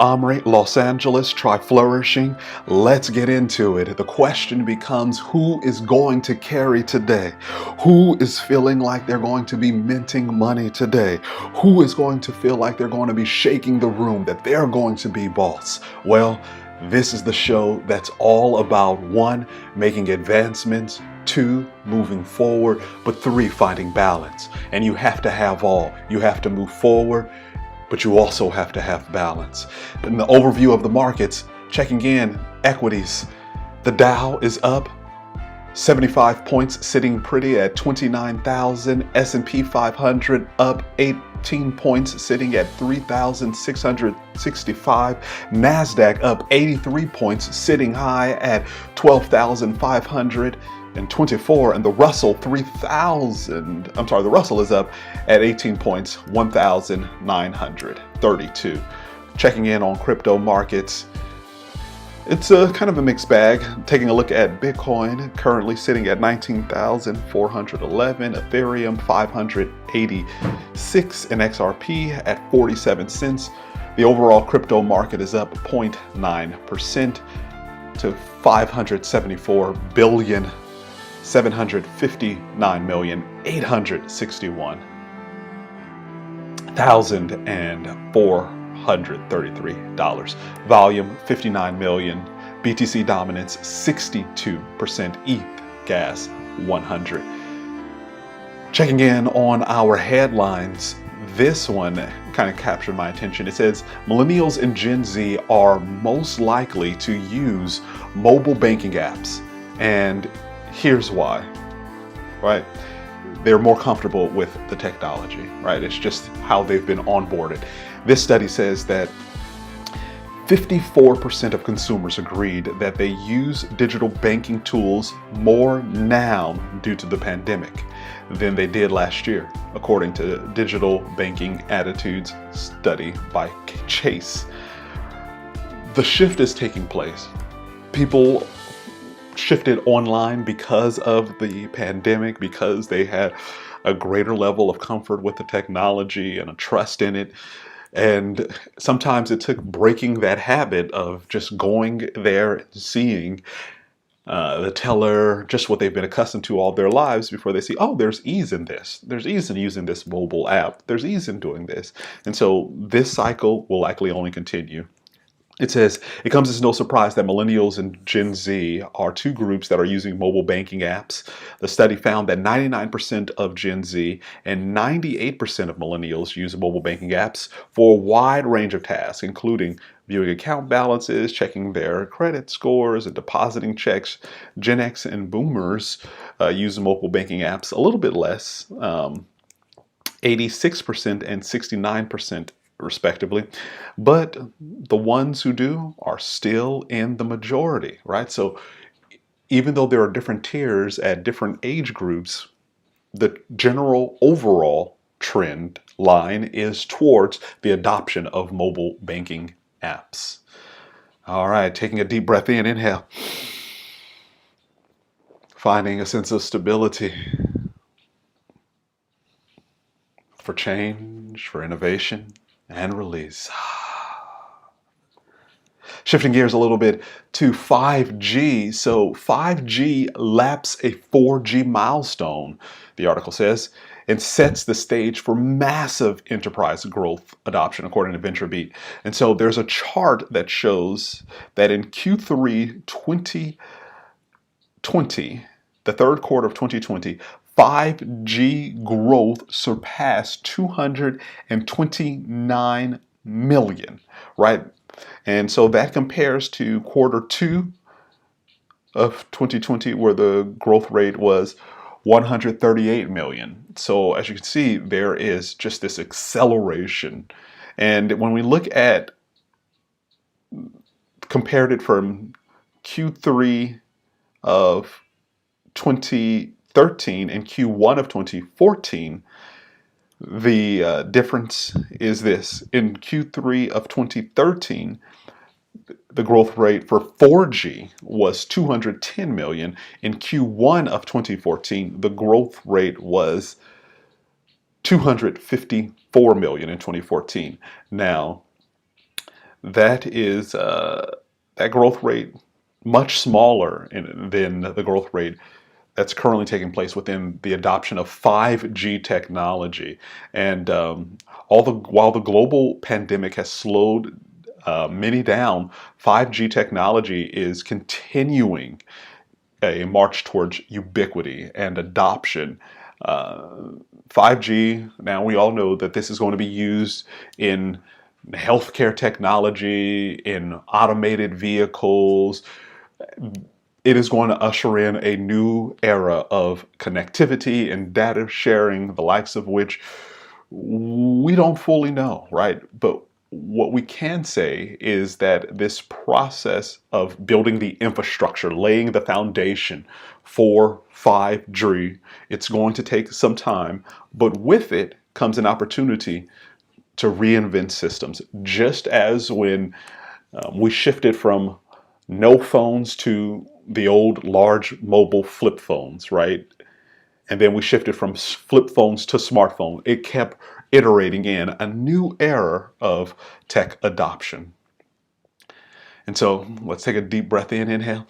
Omri, Los Angeles, try Flourishing. Let's get into it. The question becomes, who is going to carry today? Who is feeling like they're going to be minting money today? Who is going to feel like they're going to be shaking the room, that they're going to be boss? Well, this is the show that's all about 1, making advancements, 2, moving forward, but 3, finding balance. And you have to have all. You have to move forward, but you also have to have balance. In the overview of the markets, checking in, equities, the Dow is up 75 points, sitting pretty at 29,000. S&P 500 up 18 points, sitting at 3,665. NASDAQ up 83 points, sitting high at 12,524. And the Russell the Russell is up at 18 points, 1,932. Checking in on crypto markets, it's a kind of a mixed bag. Taking a look at Bitcoin, currently sitting at 19,411, Ethereum 586, and XRP at 47 cents. The overall crypto market is up 0.9% to 579,759,861,433. Volume 59 million. BTC dominance 62%. ETH gas 100. Checking in on our headlines. This one kind of captured my attention. It says millennials and Gen Z are most likely to use mobile banking apps. And here's why, right? They're more comfortable with the technology, right? It's just how they've been onboarded. This study says that 54% of consumers agreed that they use digital banking tools more now due to the pandemic than they did last year, according to Digital Banking Attitudes study by Chase. The shift is taking place. People shifted online because of the pandemic, because they had a greater level of comfort with the technology and a trust in it. And sometimes it took breaking that habit of just going there and seeing the teller, just what they've been accustomed to all their lives, before they see, oh, there's ease in this. There's ease in using this mobile app. There's ease in doing this. And so this cycle will likely only continue. It says, it comes as no surprise that millennials and Gen Z are two groups that are using mobile banking apps. The study found that 99% of Gen Z and 98% of millennials use mobile banking apps for a wide range of tasks, including viewing account balances, checking their credit scores, and depositing checks. Gen X and Boomers use mobile banking apps a little bit less, 86% and 69% respectively, but the ones who do are still in the majority, right? So even though there are different tiers at different age groups, the general overall trend line is towards the adoption of mobile banking apps. All right, taking a deep breath in, inhale, finding a sense of stability for change, for innovation, and release. Shifting gears a little bit to 5G. So 5G laps a 4G milestone, the article says, and sets the stage for massive enterprise growth adoption, according to VentureBeat. And so there's a chart that shows that in Q3 2020, the third quarter of 2020, 5G growth surpassed 229 million, right? And so that compares to quarter 2 of 2020, where the growth rate was 138 million. So as you can see, there is just this acceleration. And when we look at, compared it from Q3 of 2013 and Q1 of 2014, the difference is this. In Q3 of 2013, the growth rate for 4G was 210 million. In Q1 of 2014, the growth rate was 254 million in 2014. Now, that is that growth rate much smaller than the growth rate that's currently taking place within the adoption of 5G technology. And while the global pandemic has slowed many down, 5G technology is continuing a march towards ubiquity and adoption. Uh, 5G, now we all know that this is going to be used in healthcare technology, in automated vehicles. It is going to usher in a new era of connectivity and data sharing, the likes of which we don't fully know, right? But what we can say is that this process of building the infrastructure, laying the foundation for 5G, it's going to take some time, but with it comes an opportunity to reinvent systems. Just as when we shifted from no phones to the old large mobile flip phones, right? And then we shifted from flip phones to smartphone. It kept iterating in a new era of tech adoption. And so let's take a deep breath in, inhale,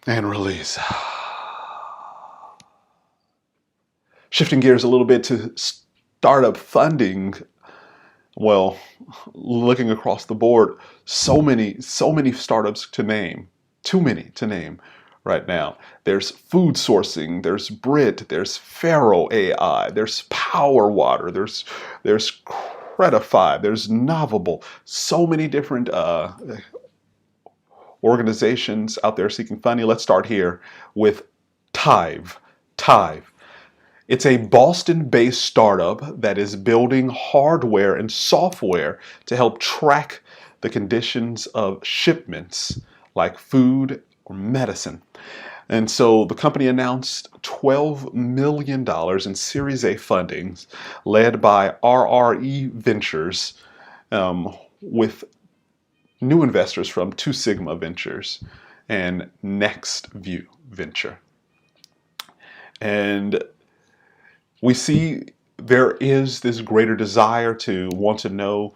and release. Shifting gears a little bit to startup funding. Well, looking across the board, so many startups to name, too many to name right now. There's food sourcing, there's Brit, there's Pharaoh AI, there's Power Water, there's Cretify, there's Novable. So many different organizations out there seeking funding. Let's start here with Tive. Tive. It's a Boston-based startup that is building hardware and software to help track the conditions of shipments like food or medicine. And so the company announced $12 million in Series A fundings led by RRE Ventures, with new investors from Two Sigma Ventures and Next View Venture. And we see there is this greater desire to want to know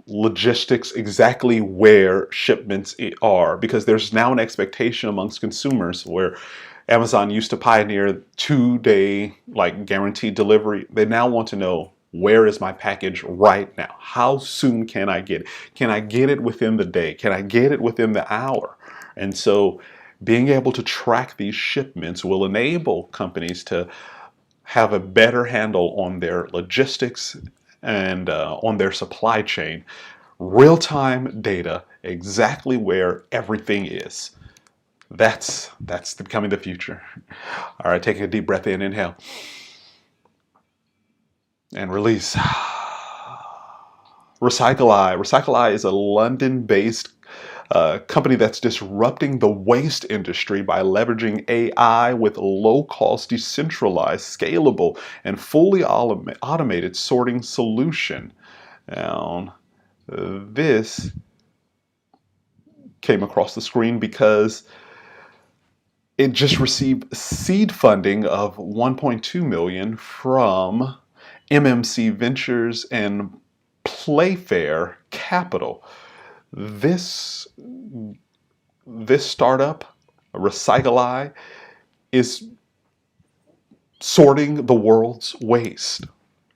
logistics, exactly where shipments are, because there's now an expectation amongst consumers where Amazon used to pioneer 2-day like guaranteed delivery. They now want to know, where is my package right now? How soon can I get it? Can I get it within the day? Can I get it within the hour? And so being able to track these shipments will enable companies to have a better handle on their logistics and on their supply chain. Real-time data, exactly where everything is. That's becoming the future. All right, taking a deep breath in, inhale, and release. Recycleye. Recycleye is a London-based company that's disrupting the waste industry by leveraging AI with low-cost, decentralized, scalable, and fully automated sorting solution. Now, this came across the screen because it just received seed funding of $1.2 million from MMC Ventures and Playfair Capital. This startup, Recycleye, is sorting the world's waste,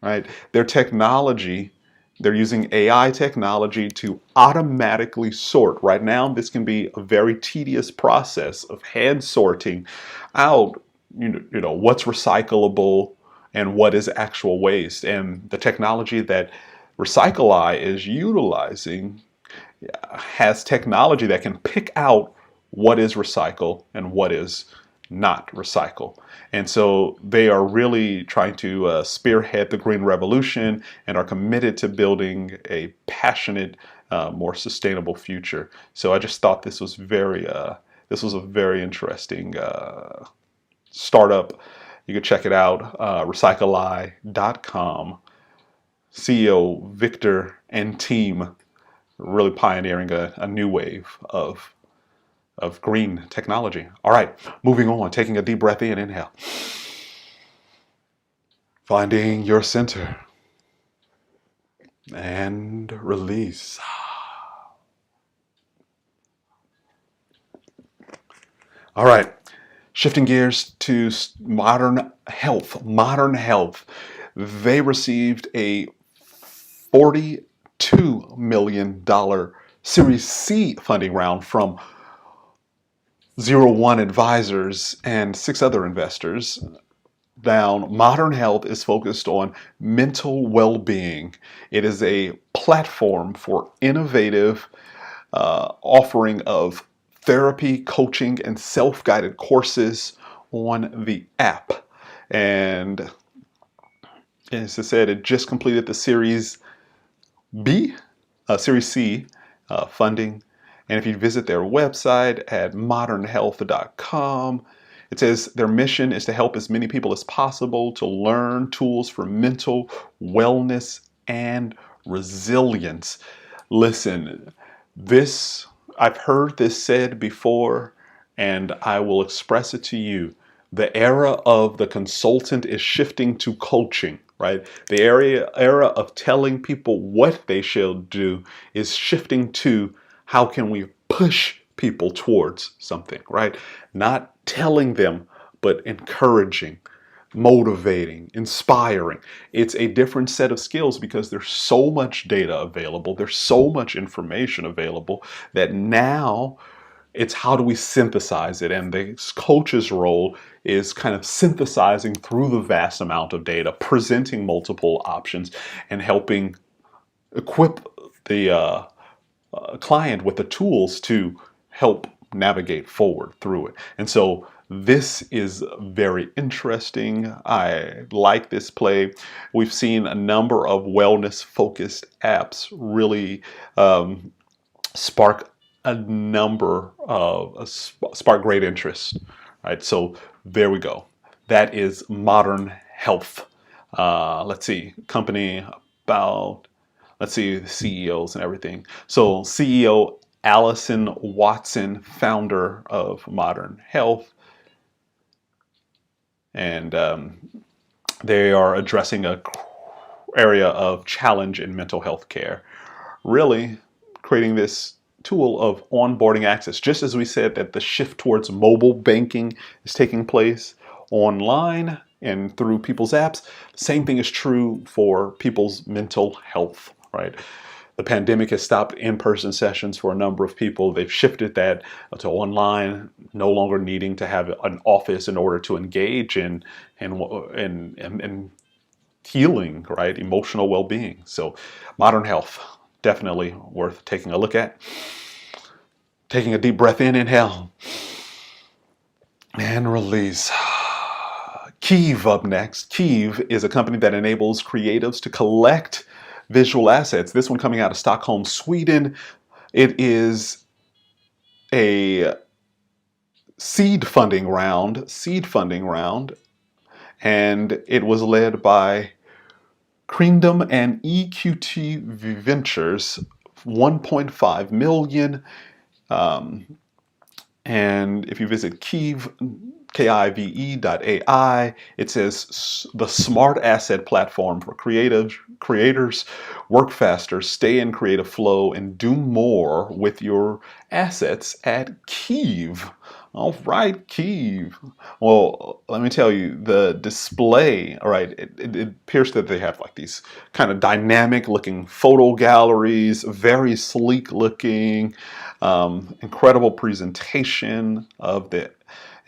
right? Their technology, they're using AI technology to automatically sort. Right now, this can be a very tedious process of hand sorting out, you know what's recyclable and what is actual waste. And the technology that Recycleye is utilizing has technology that can pick out what is recycle and what is not recycle. And so they are really trying to spearhead the green revolution and are committed to building a passionate, more sustainable future. So I just thought this was this was a very interesting startup. You can check it out, recycleye.com. CEO Victor and team really pioneering a new wave of green technology. All right, moving on, taking a deep breath in, inhale. Finding your center. and release. All right, shifting gears to modern health. Modern health. They received a $42 million Series C funding round from 01 Advisors and 6 other investors. Now, Modern Health is focused on mental well-being. It is a platform for innovative offering of therapy, coaching, and self-guided courses on the app. And as I said, it just completed the Series Series C funding. And if you visit their website at modernhealth.com, it says their mission is to help as many people as possible to learn tools for mental wellness and resilience. Listen, I've heard this said before, and I will express it to you. The era of the consultant is shifting to coaching, right? The era of telling people what they should do is shifting to how can we push people towards something, right? Not telling them, but encouraging, motivating, inspiring. It's a different set of skills because there's so much data available, there's so much information available that now it's how do we synthesize it? And the coach's role is kind of synthesizing through the vast amount of data, presenting multiple options, and helping equip the client with the tools to help navigate forward through it. And so this is very interesting. I like this play. We've seen a number of wellness focused apps really spark spark great interest. Right. So there we go. That is Modern Health. Let's see, company about, let's see, the CEOs and everything. So CEO Allison Watson, founder of Modern Health, and they are addressing a area of challenge in mental health care, really creating this tool of onboarding access. Just as we said that the shift towards mobile banking is taking place online and through people's apps, the same thing is true for people's mental health, right? The pandemic has stopped in-person sessions for a number of people. They've shifted that to online, no longer needing to have an office in order to engage in healing, right? Emotional well-being. So Modern Health, definitely worth taking a look at. Taking a deep breath in, inhale, and release. Kive up next. Kive is a company that enables creatives to collect visual assets. This one coming out of Stockholm, Sweden. It is a seed funding round, and it was led by Creandom and EQT Ventures, 1.5 million. And if you visit Kive, Kive.ai, it says the smart asset platform for creators work faster, stay in creative flow, and do more with your assets at Kive. All right, Kive. Well, let me tell you, the display, all right, it appears that they have like these kind of dynamic looking photo galleries, very sleek looking, incredible presentation of the,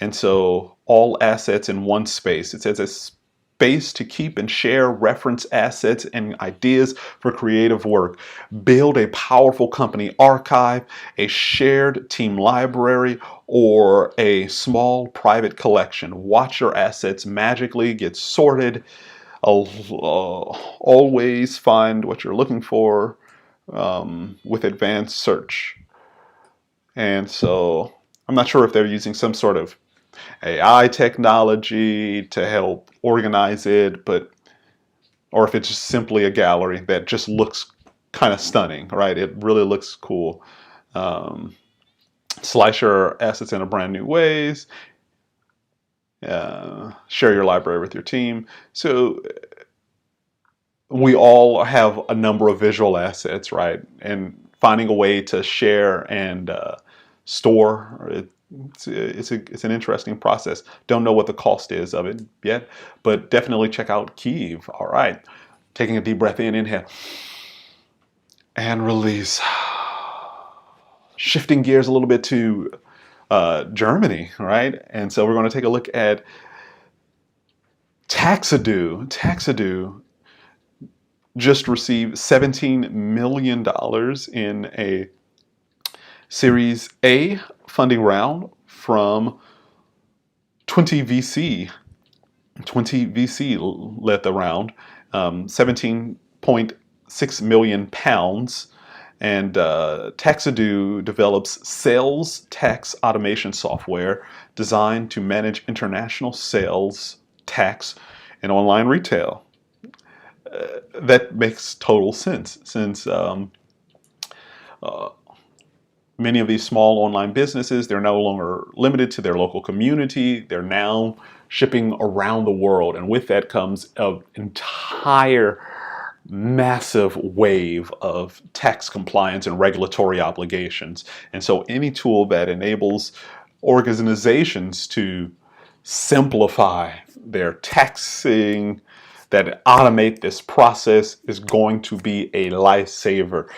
and so all assets in one space. It says a space to keep and share reference assets and ideas for creative work. Build a powerful company archive, a shared team library, or a small private collection. Watch your assets magically get sorted. Always find what you're looking for with advanced search. And so I'm not sure if they're using some sort of AI technology to help organize it, or if it's just simply a gallery that just looks kind of stunning, right? It really looks cool. Slice your assets in a brand new ways. Share your library with your team. So we all have a number of visual assets, right? And finding a way to share and store, it's an interesting process. Don't know what the cost is of it yet, but definitely check out Kive. All right, taking a deep breath in, inhale, and release. Shifting gears a little bit to Germany, right? And so we're going to take a look at Taxdoo. Taxdoo just received $17 million in a Series A funding round from 20 VC. 20 VC led the round, 17.6 million pounds. And Taxdoo develops sales tax automation software designed to manage international sales tax in online retail. That makes total sense since many of these small online businesses, they're no longer limited to their local community. They're now shipping around the world. And with that comes an entire massive wave of tax compliance and regulatory obligations. And so any tool that enables organizations to simplify their taxing, that automate this process, is going to be a lifesaver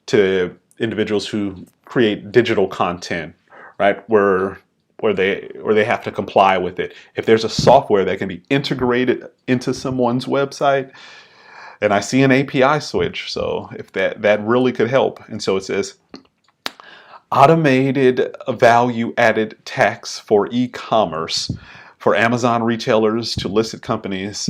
to individuals who create digital content, right? Where they have to comply with it. If there's a software that can be integrated into someone's website, and I see an API switch, so if that really could help. And so it says, automated value added tax for e-commerce for Amazon retailers to listed companies,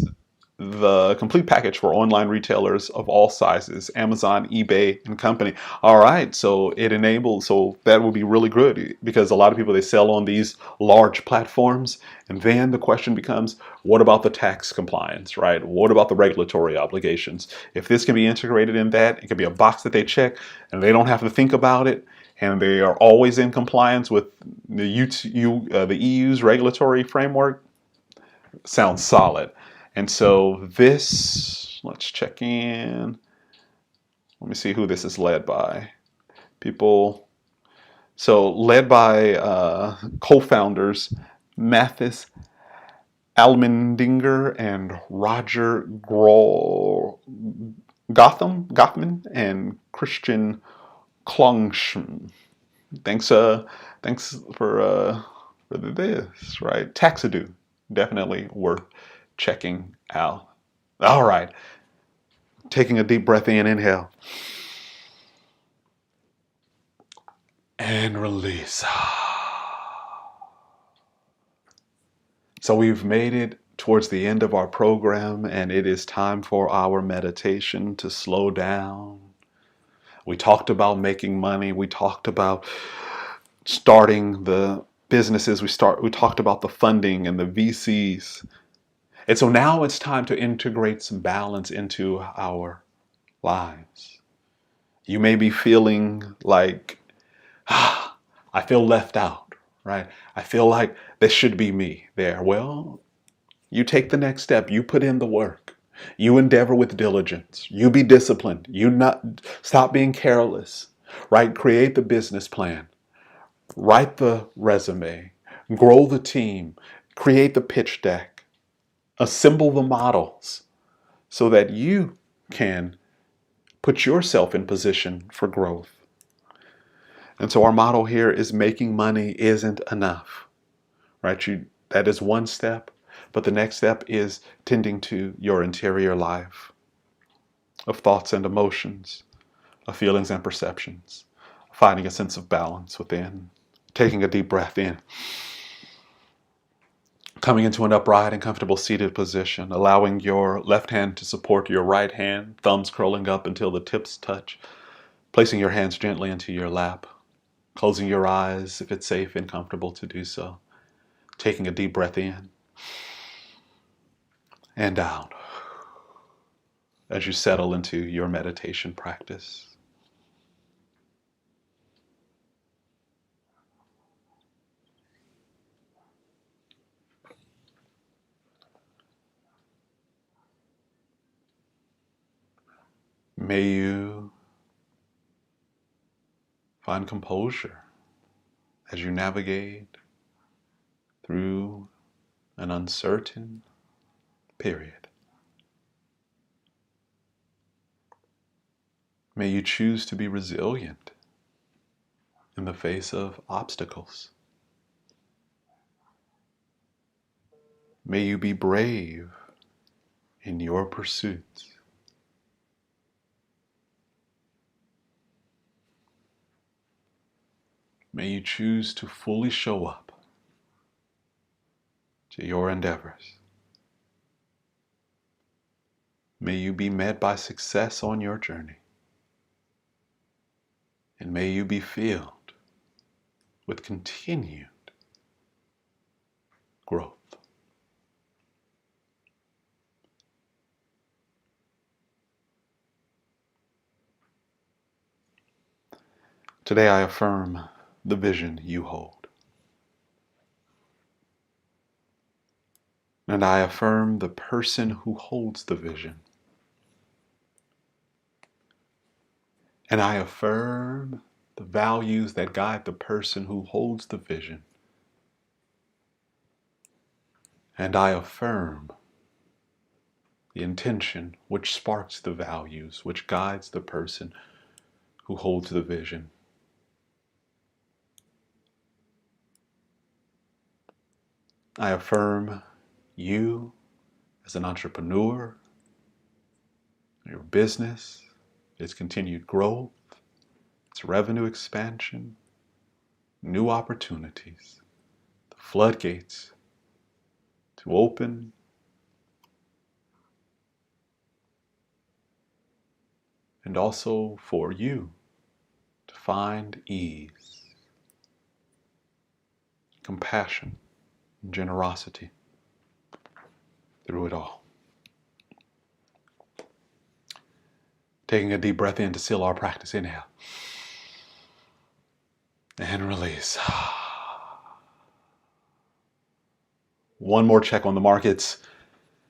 the complete package for online retailers of all sizes, Amazon, eBay, and company. All right, so it enables, so that would be really good because a lot of people, they sell on these large platforms. And then the question becomes, what about the tax compliance, right? What about the regulatory obligations? If this can be integrated in that, it can be a box that they check and they don't have to think about it. And they are always in compliance with the EU's regulatory framework. Sounds solid. And so this, let's check in. Let me see who this is led by. People, so led by co-founders Mathis Almendinger and Roger Gotham and Christian Klungschen. Thanks for this, right? Taxdoo, definitely worth checking out. All right, taking a deep breath in, inhale, and release. So we've made it towards the end of our program, and it is time for our meditation to slow down. We talked about making money. We talked about starting the businesses. We talked about the funding and the VCs. And so now it's time to integrate some balance into our lives. You may be feeling like, I feel left out, right? I feel like this should be me there. Well, you take the next step. You put in the work. You endeavor with diligence. You be disciplined. You not stop being careless, right? Create the business plan. Write the resume. Grow the team. Create the pitch deck. Assemble the models so that you can put yourself in position for growth. And so our motto here is making money isn't enough, right? That is one step, but the next step is tending to your interior life of thoughts and emotions, of feelings and perceptions, finding a sense of balance within, taking a deep breath in, coming into an upright and comfortable seated position, allowing your left hand to support your right hand, thumbs curling up until the tips touch, placing your hands gently into your lap, closing your eyes if it's safe and comfortable to do so, taking a deep breath in and out as you settle into your meditation practice. May you find composure as you navigate through an uncertain period. May you choose to be resilient in the face of obstacles. May you be brave in your pursuits. May you choose to fully show up to your endeavors. May you be met by success on your journey. And may you be filled with continued growth. Today I affirm the vision you hold. And I affirm the person who holds the vision. And I affirm the values that guide the person who holds the vision. And I affirm the intention which sparks the values, which guides the person who holds the vision. I affirm you as an entrepreneur, your business, its continued growth, its revenue expansion, new opportunities, the floodgates to open, and also for you to find ease, compassion, and generosity through it all. Taking a deep breath in to seal our practice. Inhale. And release. One more check on the markets.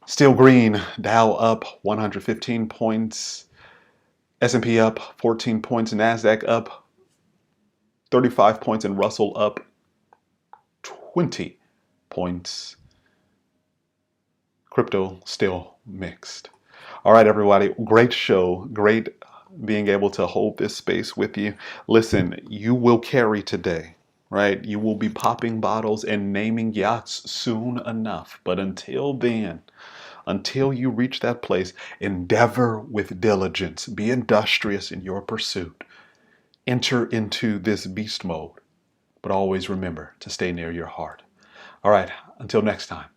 Still green. Dow up 115 points. S&P up 14 points. NASDAQ up 35 points. And Russell up 20 points. Crypto still mixed. All right, everybody. Great show. Great being able to hold this space with you. Listen, you will carry today, right? You will be popping bottles and naming yachts soon enough. But until then, until you reach that place, endeavor with diligence. Be industrious in your pursuit. Enter into this beast mode. But always remember to stay near your heart. All right, until next time.